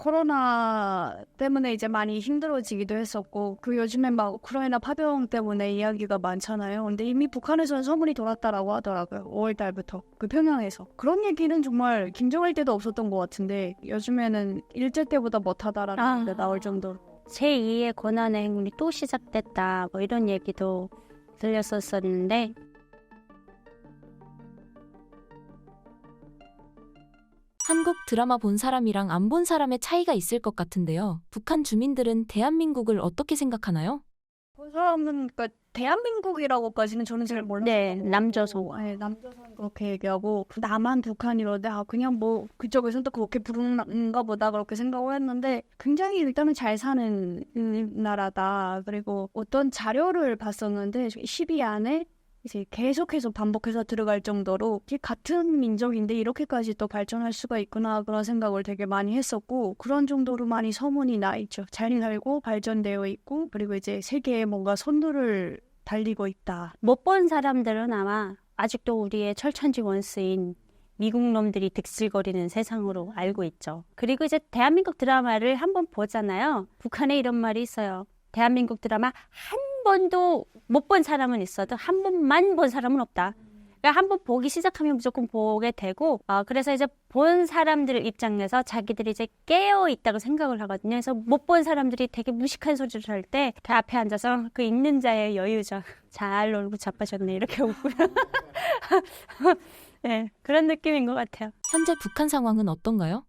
코로나 때문에 이제 많이 힘들어지기도 했었고, 그 요즘에 막 우크라이나 파병 때문에 이야기가 많잖아요. 근데 이미 북한에서는 소문이 돌았다라고 하더라고요. 5월 달부터. 그 평양에서. 그런 얘기는 정말 김정일 때도 없었던 것 같은데, 요즘에는 일제 때보다 못하다라는 게 나올 정도로. 제2의 고난의 행군이 또 시작됐다. 뭐 이런 얘기도 들렸었는데 한국 드라마 본 사람이랑 안 본 사람의 차이가 있을 것 같은데요. 북한 주민들은 대한민국을 어떻게 생각하나요? 그 사람은 그러니까 대한민국이라고까지는 저는 잘 몰랐어요. 네, 남조선. 네, 남조선 그렇게 얘기하고 남한 북한이런데 그냥 뭐 그쪽에서는 또 그렇게 부르는가 보다 그렇게 생각을 했는데 굉장히 일단은 잘 사는 나라다. 그리고 어떤 자료를 봤었는데 10위 안에 이제 계속해서 반복해서 들어갈 정도로 이게 같은 민족인데 이렇게까지 또 발전할 수가 있구나 그런 생각을 되게 많이 했었고 그런 정도로 많이 소문이 나 있죠. 잘 살고 발전되어 있고 그리고 이제 세계에 뭔가 선두를 달리고 있다. 못 본 사람들은 아마 아직도 우리의 철천지 원수인 미국 놈들이 득실거리는 세상으로 알고 있죠. 그리고 이제 대한민국 드라마를 한번 보잖아요. 북한에 이런 말이 있어요. 대한민국 드라마 한 번도 못 본 사람은 있어도 한 번만 본 사람은 없다. 그러니까 한 번 보기 시작하면 무조건 보게 되고 그래서 이제 본 사람들 입장에서 자기들이 이제 깨어 있다고 생각을 하거든요. 그래서 못 본 사람들이 되게 무식한 소리를 할 때 그 앞에 앉아서 그 읽는 자의 여유죠. 잘 놀고 자빠졌네 이렇게 웃고요. 네, 그런 느낌인 것 같아요. 현재 북한 상황은 어떤가요?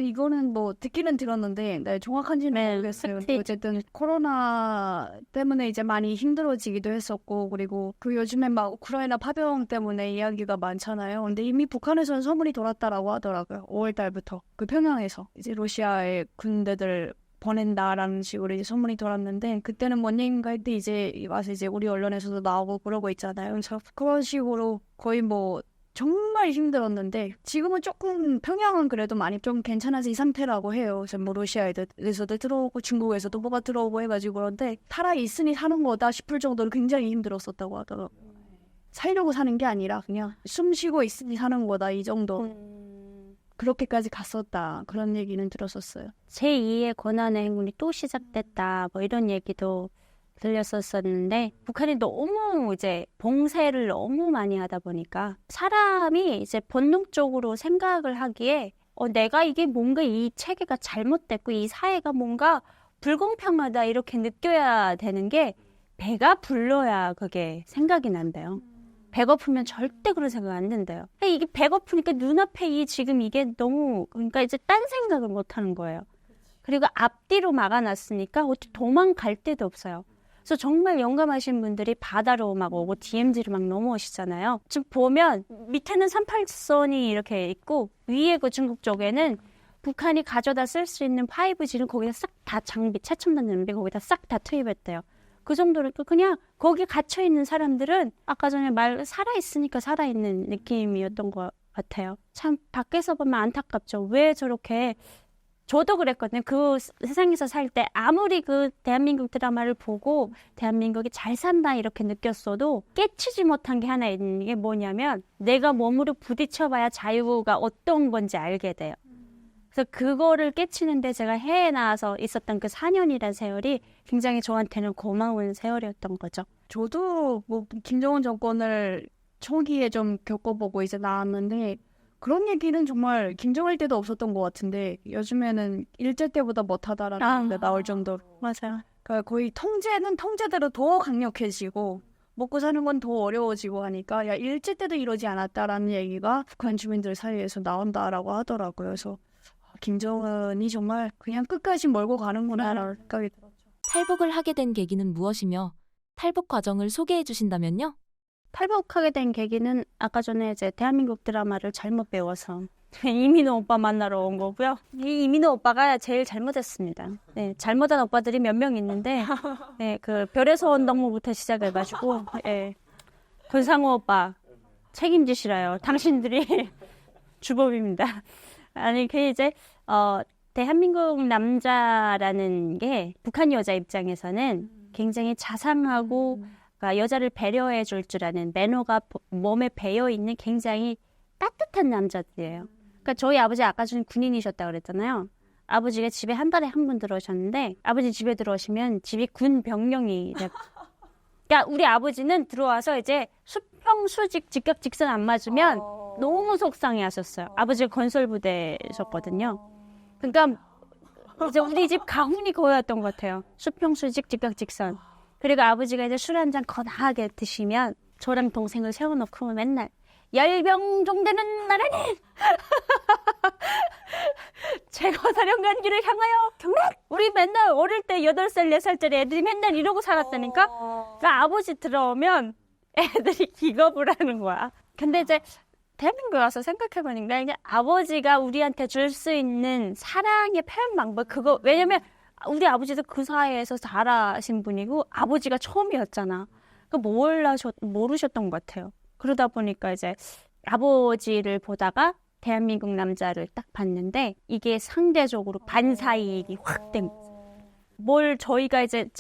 이거는 뭐 듣기는 들었는데 정확한지는 모르겠어요. 확실히. 어쨌든 코로나 때문에 이제 많이 힘들어지기도 했었고 그리고 그 요즘에 막 우크라이나 파병 때문에 이야기가 많잖아요. 근데 이미 북한에서는 소문이 돌았다라고 하더라고요. 5월 달부터 그 평양에서 이제 러시아의 군대들 보낸다라는 식으로 이제 소문이 돌았는데 그때는 뭔 얘기인가 했더니 이제 와서 이제 우리 언론에서도 나오고 그러고 있잖아요. 그래서 그런 식으로 거의 뭐 정말 힘들었는데 지금은 조금 평양은 그래도 많이 좀 괜찮아서 이 상태라고 해요. 그래서 뭐 러시아에서도 들어오고 중국에서도 뭐가 들어오고 해가지고 그런데 살아 있으니 사는 거다 싶을 정도로 굉장히 힘들었었다고 하더라고요. 살려고 사는 게 아니라 그냥 숨 쉬고 있으니 사는 거다 이 정도. 그렇게까지 갔었다. 그런 얘기는 들었었어요. 제2의 고난의 행군이 또 시작됐다. 뭐 이런 얘기도 들렸었는데 북한이 너무 이제 봉쇄를 너무 많이 하다 보니까 사람이 이제 본능적으로 생각을 하기에 내가 이게 뭔가 이 체계가 잘못됐고 이 사회가 뭔가 불공평하다 이렇게 느껴야 되는 게 배가 불러야 그게 생각이 난대요. 배고프면 절대 그런 생각 안 든대요. 이게 배고프니까 눈앞에 지금 이게 너무 그러니까 이제 딴 생각을 못 하는 거예요. 그리고 앞뒤로 막아놨으니까 어떻게 도망갈 데도 없어요. 그래서 정말 용감하신 분들이 바다로 막 오고 DMZ로 막 넘어오시잖아요. 지금 보면 밑에는 38선이 이렇게 있고 위에 그 중국 쪽에는 북한이 가져다 쓸 수 있는 5G는 거기다 싹 다 장비, 최첨단 장비 거기다 싹 다 투입했대요. 그 정도로 그냥 거기 갇혀있는 사람들은 아까 전에 살아있으니까 살아있는 느낌이었던 것 같아요. 참 밖에서 보면 안타깝죠. 왜 저렇게 저도 그랬거든요. 그 세상에서 살 때 아무리 그 대한민국 드라마를 보고 대한민국이 잘 산다 이렇게 느꼈어도 깨치지 못한 게 하나 있는 게 뭐냐면 내가 몸으로 부딪혀봐야 자유가 어떤 건지 알게 돼요. 그래서 그거를 깨치는데 제가 해외에 나와서 있었던 그 4년이라는 세월이 굉장히 저한테는 고마운 세월이었던 거죠. 저도 뭐 김정은 정권을 초기에 좀 겪어보고 이제 나왔는데 그런 얘기는 정말 김정일 때도 없었던 것 같은데 요즘에는 일제 때보다 못하다라는 게 나올 정도로 맞아요. 그러니까 거의 통제는 통제대로 더 강력해지고 먹고 사는 건 더 어려워지고 하니까 야 일제 때도 이러지 않았다라는 얘기가 북한 주민들 사이에서 나온다라고 하더라고요. 그래서 김정은이 정말 그냥 끝까지 몰고 가는구나라는 생각이 들었죠. 탈북을 하게 된 계기는 무엇이며 탈북 과정을 소개해 주신다면요? 탈북하게 된 계기는 아까 전에 이제 대한민국 드라마를 잘못 배워서 이민호 오빠 만나러 온 거고요. 이 이민호 오빠가 제일 잘못했습니다. 네, 잘못한 오빠들이 몇 명 있는데, 네, 그 별에서 온 동무부터 시작해가지고, 예, 권상우 오빠 책임지시라요. 당신들이 주범입니다. 아니 그 이제 대한민국 남자라는 게 북한 여자 입장에서는 굉장히 자상하고 그러니까 여자를 배려해 줄 줄 아는 매너가 몸에 배어 있는 굉장히 따뜻한 남자들이에요. 그러니까 저희 아버지 아까 전에 군인이셨다고 그랬잖아요. 아버지가 집에 한 달에 한 번 들어오셨는데 아버지 집에 들어오시면 집이 군 병령이 그러니까 우리 아버지는 들어와서 이제 수평수직 직각직선 안 맞으면 너무 속상해하셨어요. 아버지가 건설부대셨거든요. 그러니까 이제 우리 집 가훈이 그거였던 것 같아요. 수평수직 직각직선. 그리고 아버지가 이제 술 한 잔 거나하게 드시면 저랑 동생을 세워놓고 맨날 열병 종대는 나라는 제거 사령관기를 향하여 경례! 우리 맨날 어릴 때 8살, 4살짜리 애들이 맨날 이러고 살았다니까? 그러니까 아버지 들어오면 애들이 기겁을 하는 거야. 근데 이제 대한민국에 와서 생각해보니까 이게 아버지가 우리한테 줄 수 있는 사랑의 표현 방법, 그거, 왜냐면 우리 아버지도 그 사회에서 자라신 분이고 아버지가 처음이었잖아. 모르셨던 것 같아요. 그러다 보니까 이제 아버지를 보다가 대한민국 남자를 딱 봤는데 이게 상대적으로 반사이익이 확 된 뭘 저희가 이제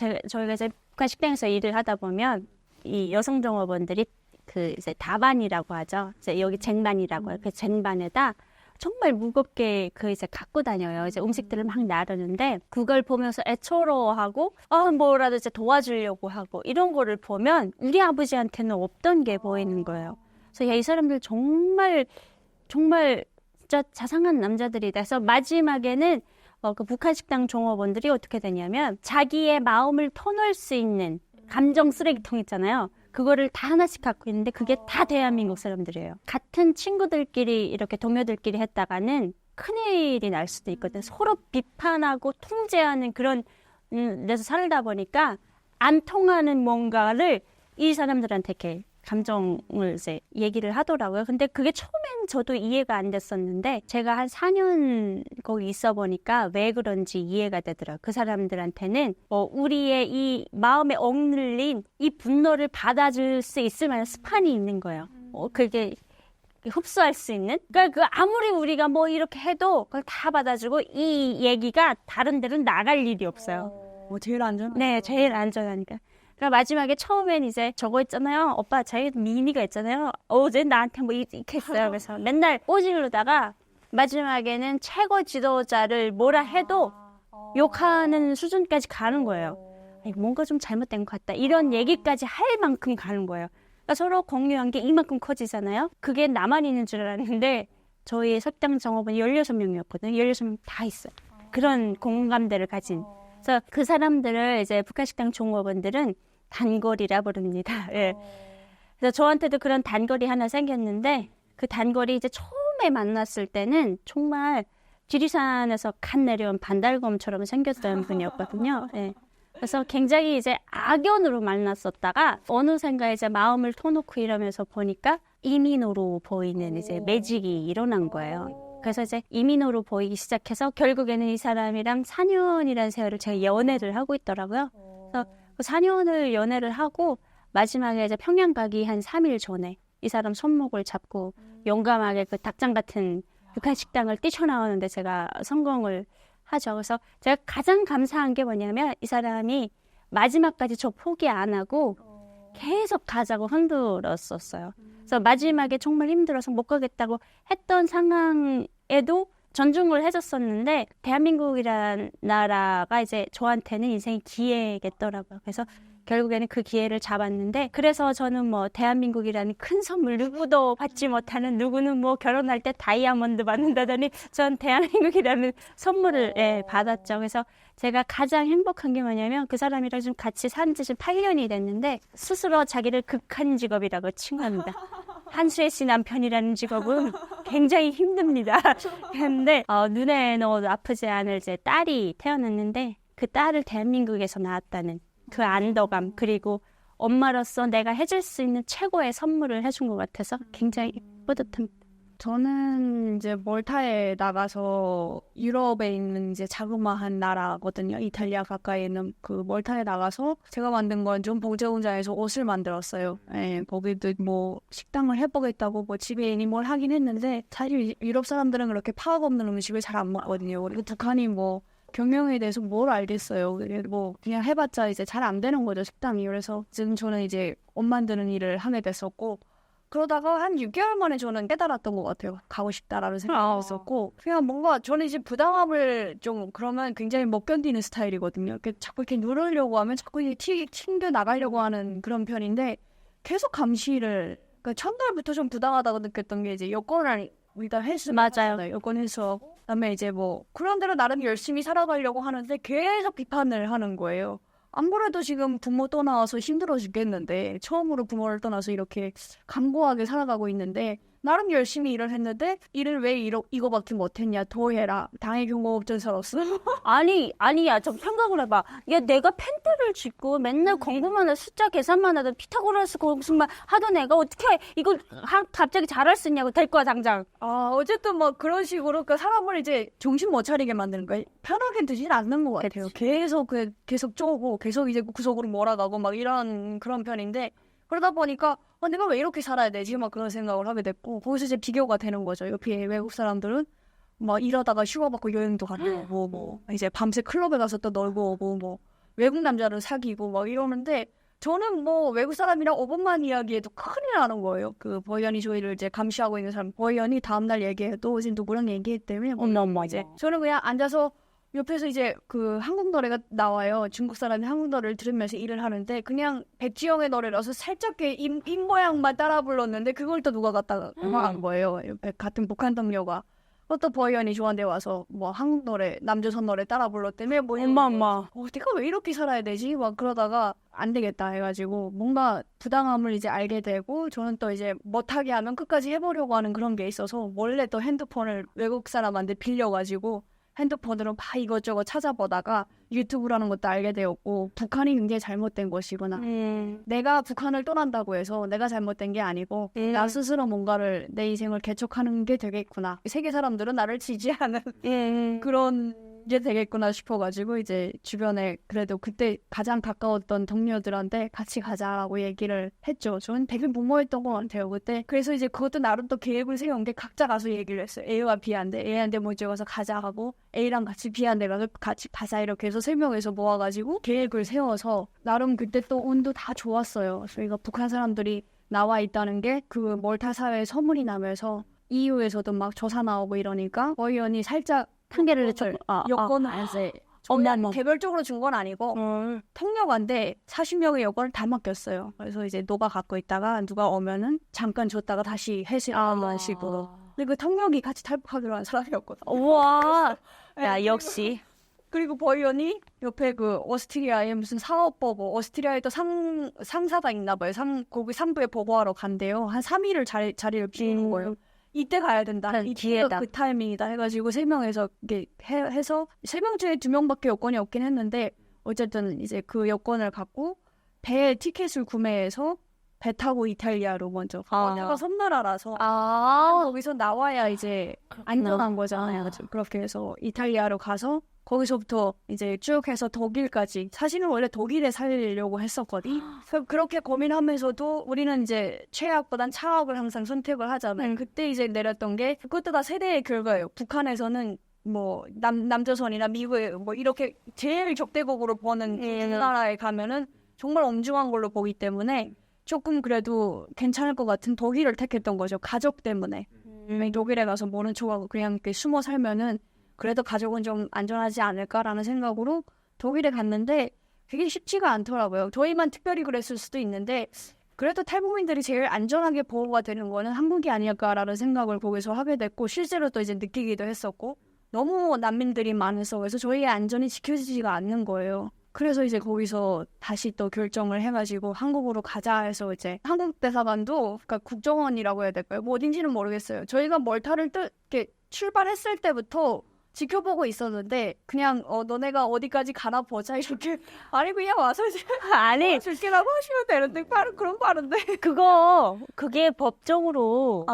북한 식당에서 일을 하다 보면 이 여성 종업원들이 그 이제 다반이라고 하죠. 이제 여기 쟁반이라고 해요. 그 쟁반에다 정말 무겁게 그 이제 갖고 다녀요. 이제 음식들을 막 나르는데 그걸 보면서 애처로워하고 뭐라도 이제 도와주려고 하고 이런 거를 보면 우리 아버지한테는 없던 게 보이는 거예요. 그래서 야, 이 사람들 정말 진짜 자상한 남자들이다. 그래서 마지막에는 그 북한 식당 종업원들이 어떻게 되냐면 자기의 마음을 터놓을 수 있는 감정 쓰레기통 있잖아요. 그거를 다 하나씩 갖고 있는데 그게 다 대한민국 사람들이에요. 같은 친구들끼리 이렇게 동료들끼리 했다가는 큰일이 날 수도 있거든요. 서로 비판하고 통제하는 그런 데서 살다 보니까 안 통하는 뭔가를 이 사람들한테 이렇게 감정을 이제 얘기를 하더라고요. 근데 그게 처음엔 저도 이해가 안 됐었는데 제가 한 4년 거기 있어 보니까 왜 그런지 이해가 되더라고요. 그 사람들한테는 우리의 이 마음에 억눌린 이 분노를 받아줄 수 있을 만한 스판이 있는 거예요. 그게 흡수할 수 있는. 그러니까 아무리 우리가 뭐 이렇게 해도 그걸 다 받아주고 이 얘기가 다른 데로 나갈 일이 없어요. 제일 안전? 네, 제일 안전하니까. 그러니까 마지막에 처음엔 이제 저거 있잖아요. 오빠 자기 미니가 있잖아요. 어제 나한테 뭐 이렇게 했어요. 그래서 맨날 꼬지르다가 마지막에는 최고 지도자를 뭐라 해도 욕하는 수준까지 가는 거예요. 뭔가 좀 잘못된 것 같다. 이런 얘기까지 할 만큼 가는 거예요. 그러니까 서로 공유한 게 이만큼 커지잖아요. 그게 나만 있는 줄 알았는데 저희 식당 종업원이 16명이었거든요. 16명 다 있어요. 그런 공감대를 가진. 그래서 그 사람들을 이제 북한 식당 종업원들은 단거리라 부릅니다. 예. 그래서 저한테도 그런 단거리 하나 생겼는데 그 단거리 이제 처음에 만났을 때는 정말 지리산에서 간 내려온 반달곰처럼 생겼던 분이었거든요. 예. 그래서 굉장히 이제 악연으로 만났었다가 어느샌가 이제 마음을 터놓고 이러면서 보니까 이민호로 보이는 이제 매직이 일어난 거예요. 그래서 이제 이민호로 보이기 시작해서 결국에는 이 사람이랑 4년이라는 세월을 제가 연애를 하고 있더라고요. 그래서 그 4년을 연애를 하고 마지막에 이제 평양 가기 한 3일 전에 이 사람 손목을 잡고 용감하게 그 닭장 같은 북한 식당을 뛰쳐나오는데 제가 성공을 하죠. 그래서 제가 가장 감사한 게 뭐냐면 이 사람이 마지막까지 저 포기 안 하고 계속 가자고 흔들었었어요. 그래서 마지막에 정말 힘들어서 못 가겠다고 했던 상황에도 존중을 해줬었는데 대한민국이라는 나라가 이제 저한테는 인생의 기회겠더라고요. 그래서 결국에는 그 기회를 잡았는데 그래서 저는 뭐 대한민국이라는 큰 선물 누구도 받지 못하는 누구는 뭐 결혼할 때 다이아몬드 받는다더니 전 대한민국이라는 선물을 받았죠. 그래서 제가 가장 행복한 게 뭐냐면 그 사람이랑 좀 같이 산 지 지금 8년이 됐는데 스스로 자기를 극한 직업이라고 칭합니다. 한수혜 씨 남편이라는 직업은 굉장히 힘듭니다. 근데 눈에 넣어도 아프지 않을 이제 딸이 태어났는데 그 딸을 대한민국에서 낳았다는 그 안도감 그리고 엄마로서 내가 해줄 수 있는 최고의 선물을 해준 것 같아서 굉장히 뿌듯합니다. 저는 이제 몰타에 나가서 유럽에 있는 이제 자그마한 나라거든요. 이탈리아 가까이 있는 그 몰타에 나가서 제가 만든 건 좀 봉제 공장에서 옷을 만들었어요. 예, 거기도 뭐 식당을 해보겠다고 뭐 지배인이 뭘 하긴 했는데 사실 유럽 사람들은 그렇게 파악 없는 음식을 잘 안 먹거든요. 그리고 북한이 뭐 경영에 대해서 뭘 알겠어요. 뭐 그냥 해봤자 이제 잘 안 되는 거죠, 식당이. 그래서 지금 저는 이제 옷 만드는 일을 하게 됐었고 그러다가 한 6개월 만에 저는 깨달았던 것 같아요. 가고 싶다라는 생각이 있었고 그냥 뭔가 저는 이제 부당함을 좀 그러면 굉장히 못 견디는 스타일이거든요. 자꾸 이렇게 누르려고 하면 자꾸 이렇게 튕겨 나가려고 하는 그런 편인데 계속 감시를 그러니까 첫날부터 좀 부당하다고 느꼈던 게 이제 여권을 일단 헬스 맞아요. 여권 헬스하고 그다음에 이제 뭐 그런 대로 나름 열심히 살아가려고 하는데 계속 비판을 하는 거예요. 안 그래도 지금 부모 떠나와서 힘들어 죽겠는데 처음으로 부모를 떠나서 이렇게 간고하게 살아가고 있는데 나름 열심히 일을 했는데 일을 왜 이거밖에 못했냐 더 해라 당해 경고업전서로서 아니야. 좀 생각을 해봐. 야, 내가 펜트를 짚고 맨날 공부만 하고 숫자 계산만 하던 피타고라스 공식만 하던 애가 어떻게 이걸 갑자기 잘할 수 있냐고 될 거야, 당장. 어쨌든 뭐 그런 식으로 그 사람을 이제 정신 못 차리게 만드는 거예요. 편하게 두진 않는 것 같아요. 계속 쪼고 계속 이제 구석으로 몰아가고 막 이런 그런 편인데 그러다 보니까 내가 왜 이렇게 살아야 되지? 막 그런 생각을 하게 됐고 거기서 이제 비교가 되는 거죠. 옆에 외국 사람들은 막 이러다가 휴가 받고 여행도 가고 뭐 이제 밤새 클럽에 가서 또 놀고 오고 뭐 외국 남자를 사귀고 막 이러는데 저는 뭐 외국 사람이랑 5분만 이야기해도 큰일 나는 거예요. 그 버이언이 저희를 이제 감시하고 있는 사람 버이언이 다음날 얘기해도 지금 누구랑 얘기했다며 어머. 이제 저는 그냥 앉아서 옆에서 이제 그 한국 노래가 나와요. 중국 사람이 한국 노래를 들으면서 일을 하는데 그냥 백지영의 노래라서 살짝 입 모양만 따라 불렀는데 그걸 또 누가 갖다가 한 거예요. 옆에 같은 북한 동료가. 또 버이언이 저한테 와서 뭐 한국 노래, 남조선 노래 따라 불렀다며 뭐 엄마. 내가 왜 이렇게 살아야 되지? 막 그러다가 안 되겠다 해가지고 뭔가 부당함을 이제 알게 되고 저는 또 이제 못하게 하면 끝까지 해보려고 하는 그런 게 있어서 원래 또 핸드폰을 외국 사람한테 빌려가지고 핸드폰으로 막 이것저것 찾아보다가 유튜브라는 것도 알게 되었고 북한이 굉장히 잘못된 것이구나. 내가 북한을 떠난다고 해서 내가 잘못된 게 아니고 나 스스로 뭔가를 내 인생을 개척하는 게 되겠구나. 세계 사람들은 나를 지지하는 그런 게 되겠구나 싶어가지고 이제 주변에 그래도 그때 가장 가까웠던 동료들한테 같이 가자라고 얘기를 했죠. 저는 되게 무모했던 것 같아요 그때. 그래서 이제 그것도 나름 또 계획을 세운 게 각자 가서 얘기를 했어요. A와 B한테 A한테 먼저 가서 가자 하고 A랑 같이 B한테 가서 같이 가자 이렇게 해서 3명에서 모아가지고 계획을 세워서 나름 그때 또 운도 다 좋았어요. 저희가 북한 사람들이 나와 있다는 게 그 몰타 사회에 소문이 나면서 EU에서도 막 조사 나오고 이러니까 버이언이 살짝 한계를 내쳐. 여권을 이제 어머. 개별적으로 준 건 아니고 통역한데 40명의 여권을 다 맡겼어요. 그래서 이제 너가 갖고 있다가 누가 오면은 잠깐 줬다가 다시 해시하는 식으로. 근데 그 통역이 같이 탈북하기로 한 사람이었거든. 우와. 야, 역시. 그리고 버이언이 옆에 그 오스트리아에 무슨 사업 보고 오스트리아에 또 상사가 있나 봐요. 거기 상부에 보고하러 간대요. 한 3일을 자리를 비우는 거예요. 이때 가야 된다. 이때가 그 타이밍이다 해가지고 3명에서 이렇게 해서 3명 중에 2명밖에 여권이 없긴 했는데 어쨌든 이제 그 여권을 갖고 배 티켓을 구매해서 배 타고 이탈리아로 먼저 내가 섬나라라서 거기서 나와야 이제 안전한 거잖아요. 그렇게 해서 이탈리아로 가서 거기서부터 이제 쭉 해서 독일까지. 사실은 원래 독일에 살려고 했었거든. 그렇게 고민하면서도 우리는 이제 최악보단 차악을 항상 선택을 하잖아요. 그때 이제 내렸던 게 그것도 다 세대의 결과예요. 북한에서는 뭐 남조선이나 미국에 뭐 이렇게 제일 적대국으로 보는 나라에 가면은 정말 엄중한 걸로 보기 때문에 조금 그래도 괜찮을 것 같은 독일을 택했던 거죠. 가족 때문에. 독일에 가서 모른 척하고 그냥 이렇게 숨어 살면은 그래도 가족은 좀 안전하지 않을까라는 생각으로 독일에 갔는데 그게 쉽지가 않더라고요. 저희만 특별히 그랬을 수도 있는데 그래도 탈북민들이 제일 안전하게 보호가 되는 거는 한국이 아닐까라는 생각을 거기서 하게 됐고 실제로 또 이제 느끼기도 했었고 너무 난민들이 많아서 그래서 저희의 안전이 지켜지지가 않는 거예요. 그래서 이제 거기서 다시 또 결정을 해가지고 한국으로 가자 해서 이제 한국 대사관도 그러니까 국정원이라고 해야 될까요? 뭐 어딘지는 모르겠어요. 저희가 멀타를 이렇게 출발했을 때부터 지켜보고 있었는데 그냥 너네가 어디까지 가나 보자 이렇게 아니 그냥 와서 이제 아니 줄게라고 하시면 되는데 그런 빠른데 그게 법적으로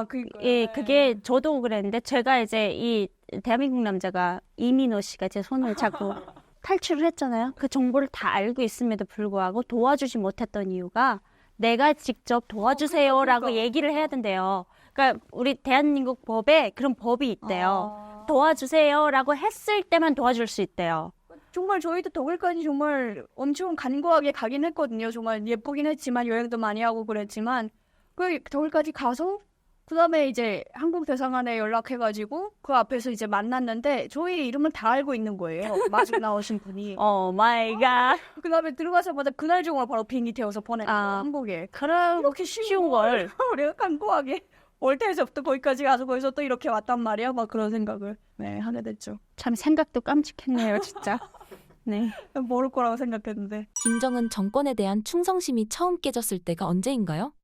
예 그게 저도 그랬는데 제가 이제 이 대한민국 남자가 이민호 씨가 제 손을 잡고 탈출을 했잖아요. 그 정보를 다 알고 있음에도 불구하고 도와주지 못했던 이유가 내가 직접 도와주세요라고 얘기를 해야 된대요. 그러니까 우리 대한민국 법에 그런 법이 있대요. 도와주세요라고 했을 때만 도와줄 수 있대요. 정말 저희도 독일까지 정말 엄청 간과하게 가긴 했거든요. 정말 예쁘긴 했지만 여행도 많이 하고 그랬지만 거기까지 가서 그 다음에 이제 한국 대사관에 연락해가지고 그 앞에서 이제 만났는데 저희 이름을 다 알고 있는 거예요. 마지막 나오신 분이. 오 마이 갓. 그 다음에 들어가자마자 그날 중으로 바로 비행기 태워서 보냈어요. 한국에. 이렇게 쉬운 걸. 우리가 깜깜하게 월터에서부터 거기까지 가서 거기서 또 이렇게 왔단 말이야. 막 그런 생각을 하게 됐죠. 참 생각도 깜찍했네요, 진짜. 네. 모를 거라고 생각했는데. 김정은 정권에 대한 충성심이 처음 깨졌을 때가 언제인가요?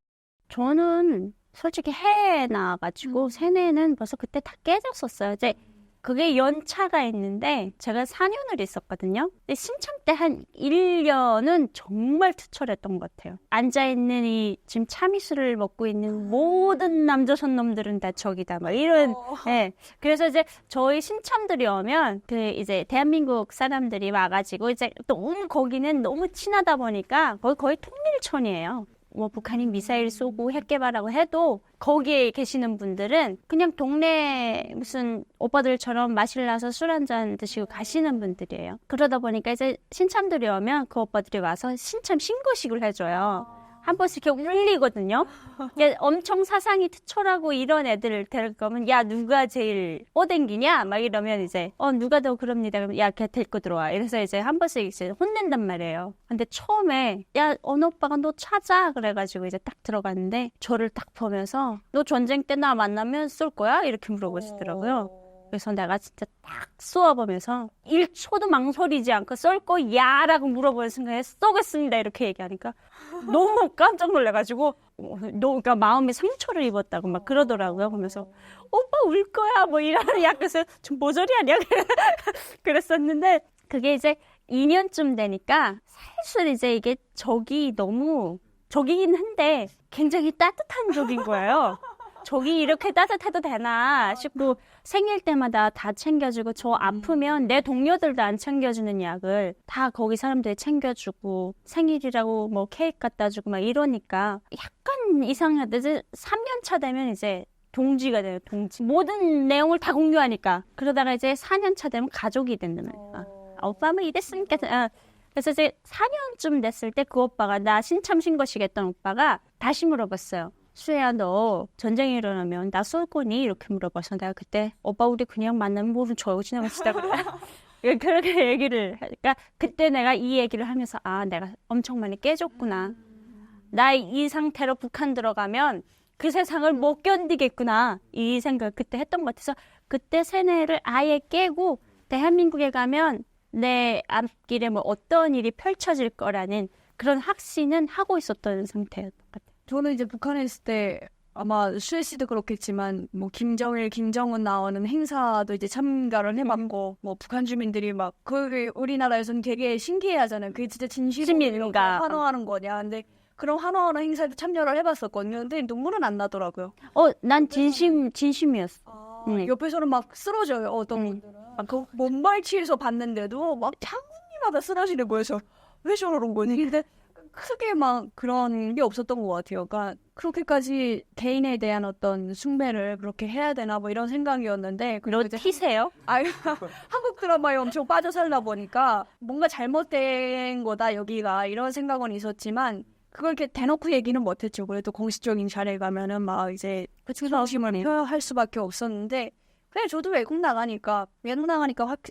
저는 솔직히 해외에 나와가지고 세뇌는 벌써 그때 다 깨졌었어요. 이제 그게 연차가 있는데 제가 4년을 있었거든요. 근데 신청 때 한 1년은 정말 투철했던 것 같아요. 앉아있는 이 지금 참이슬을 먹고 있는 모든 남조선 놈들은 다 적이다. 막 이런. 네. 그래서 이제 저희 신참들이 오면 그 이제 대한민국 사람들이 와가지고 이제 너무 거기는 너무 친하다 보니까 거의 통일촌이에요. 뭐 북한이 미사일 쏘고 핵 개발하고 해도 거기에 계시는 분들은 그냥 동네 무슨 오빠들처럼 마실나서 술 한잔 드시고 가시는 분들이에요. 그러다 보니까 이제 신참들이 오면 그 오빠들이 와서 신참 신고식을 해줘요. 한 번씩 이렇게 울리거든요. 엄청 사상이 투철하고 이런 애들을 데릴 거면 야 누가 제일 뽀댕기냐 막 이러면 이제 누가 더 그럽니다. 그러면 야 걔 데리고 들어와. 이래서 이제 한 번씩 이제 혼낸단 말이에요. 근데 처음에 야 어느 오빠가 너 찾아 그래가지고 이제 딱 들어갔는데 저를 딱 보면서 너 전쟁 때 나 만나면 쏠 거야? 이렇게 물어보시더라고요. 그래서 내가 진짜 딱 쏘아보면서 1초도 망설이지 않고 쏠 거야 라고 물어보는 순간에 쏘겠습니다 이렇게 얘기하니까 너무 깜짝 놀라가지고 그러니까 마음에 상처를 입었다고 막 그러더라고요. 그러면서 오빠 울 거야 뭐 이러는 약간 좀 모조리 아니야? 그랬었는데 그게 이제 2년쯤 되니까 사실 이제 이게 적이긴 한데 굉장히 따뜻한 적인 거예요. 저기 이렇게 따뜻해도 되나 싶고 생일 때마다 다 챙겨주고 저 아프면 내 동료들도 안 챙겨주는 약을 다 거기 사람들이 챙겨주고 생일이라고 뭐 케이크 갖다 주고 막 이러니까 약간 이상하다. 이제 3년 차 되면 이제 동지가 돼요. 동지. 모든 내용을 다 공유하니까. 그러다가 이제 4년 차 되면 가족이 된다는 거야. 오빠 뭐 이랬으니까. 그래서 이제 4년쯤 됐을 때 그 오빠가 나 신참 신고식 했던 오빠가 다시 물어봤어요. 수혜야 너 전쟁이 일어나면 나 쏠 거니? 이렇게 물어봐서 내가 그때 오빠 우리 그냥 만나면 모른 척 지나가시다 그래. 그렇게 얘기를 하니까 그때 내가 이 얘기를 하면서 내가 엄청 많이 깨졌구나. 나 이 상태로 북한 들어가면 그 세상을 못 견디겠구나. 이 생각 그때 했던 것 같아서 그때 세뇌를 아예 깨고 대한민국에 가면 내 앞길에 뭐 어떤 일이 펼쳐질 거라는 그런 확신은 하고 있었던 상태였던 것 같아요. 저는 이제 북한에 있을 때 아마 수혜 씨도 그렇겠지만 뭐 김정일, 김정은 나오는 행사도 이제 참가를 해봤고 뭐 북한 주민들이 막 그 우리나라에서는 되게 신기해하잖아요. 그게 진짜 진심으로 환호하는 거냐. 근데 그런 환호하는 행사에도 참여를 해봤었거든요. 근데 눈물은 안 나더라고요. 난 진심이었어. 옆에서는 막 쓰러져요. 어떤 분들은 막 그 몸발치에서 봤는데도 막 장군님마다 쓰러지는 거여서 왜 저러는 거니? 근데 크게 막 그런 게 없었던 것 같아요. 그러니까 그렇게까지 개인에 대한 어떤 숭배를 그렇게 해야 되나 뭐 이런 생각이었는데 너 티세요? 한국 드라마에 엄청 빠져 살다 보니까 뭔가 잘못된 거다 여기가 이런 생각은 있었지만 그걸 이렇게 대놓고 얘기는 못했죠. 그래도 공식적인 자리에 가면은 막 이제 충성심을 표현할 수밖에 없었는데 그냥 저도 외국 나가니까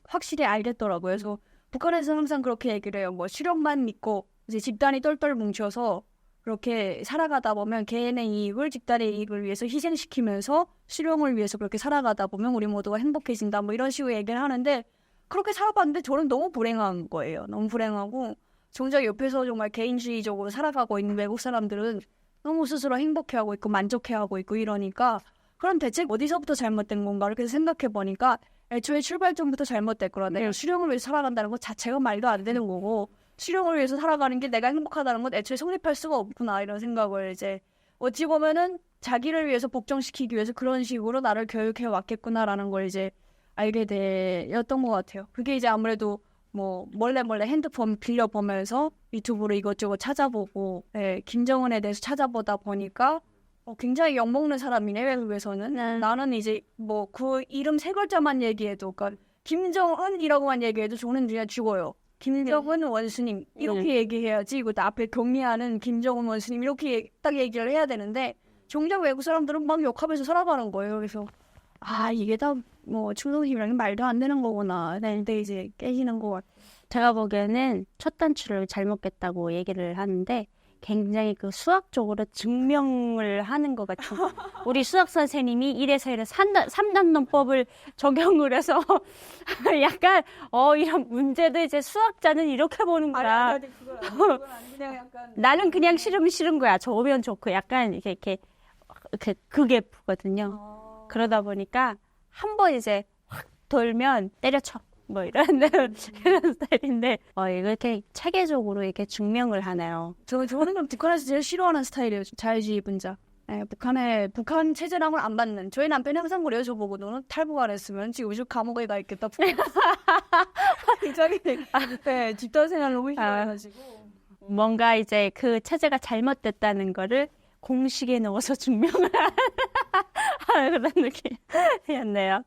확실히 알겠더라고요. 그래서 북한에서 항상 그렇게 얘기를 해요. 뭐 실력만 믿고 이제 집단이 똘똘 뭉쳐서 그렇게 살아가다 보면 개인의 이익을 집단의 이익을 위해서 희생시키면서 실용을 위해서 그렇게 살아가다 보면 우리 모두가 행복해진다 뭐 이런 식으로 얘기를 하는데 그렇게 살아봤는데 저는 너무 불행한 거예요. 너무 불행하고 정작 옆에서 정말 개인주의적으로 살아가고 있는 외국 사람들은 너무 스스로 행복해하고 있고 만족해하고 있고 이러니까 그럼 대체 어디서부터 잘못된 건가 이렇게 생각해보니까 애초에 출발점부터 잘못됐구나. 내가 수령을 위해서 살아간다는 것 자체가 말도 안 되는 거고 수령을 위해서 살아가는 게 내가 행복하다는 건 애초에 성립할 수가 없구나 이런 생각을 이제 어찌 보면은 자기를 위해서 복종시키기 위해서 그런 식으로 나를 교육해 왔겠구나라는 걸 이제 알게 되었던 것 같아요. 그게 이제 아무래도 뭐 몰래 핸드폰 빌려보면서 유튜브로 이것저것 찾아보고 김정은에 대해서 찾아보다 보니까 굉장히 욕먹는 사람이네 외국에서는. 나는 이제 뭐 그 이름 세 글자만 얘기해도 그러니까 김정은이라고만 얘기해도 저는 그냥 죽어요. 김정은 원수님 이렇게 얘기해야지. 이거 앞에 격리하는 김정은 원수님 이렇게 딱 얘기를 해야 되는데 정작 외국 사람들은 막 욕하면서 살아가는 거예요. 그래서 아 이게 다 뭐 충성심이랑 말도 안 되는 거구나. 근데 이제 깨지는 거 같아. 제가 보기에는 첫 단추를 잘못 깼다고 얘기를 하는데 굉장히 그 수학적으로 증명을 하는 것 같은 우리 수학 선생님이 1에서 1에 3단론법을 적용을 해서 약간 이런 문제도 이제 수학자는 이렇게 보는구나. 그건 아니 그냥 약간 나는 그냥 싫으면 싫은 거야. 좋으면 좋고 약간 이렇게 그게 F거든요. 그러다 보니까 한 번 이제 확 돌면 때려쳐. 뭐 이런 그런 스타일인데 이렇게 체계적으로 이렇게 증명을 하나요? 저는 그럼 북한에서 제일 싫어하는 스타일이에요. 자유주의 분자. 네, 북한 체제랑은 안 맞는. 저희 남편이 항상 그래요. 저보고 너는 탈북 안 했으면 지금 요즘 감옥에 가 있겠다. 굉장히 네, 집단 생활 너무 싫어해가지고. 뭔가 이제 그 체제가 잘못됐다는 거를 공식에 넣어서 증명을 하는 그런 느낌이었네요.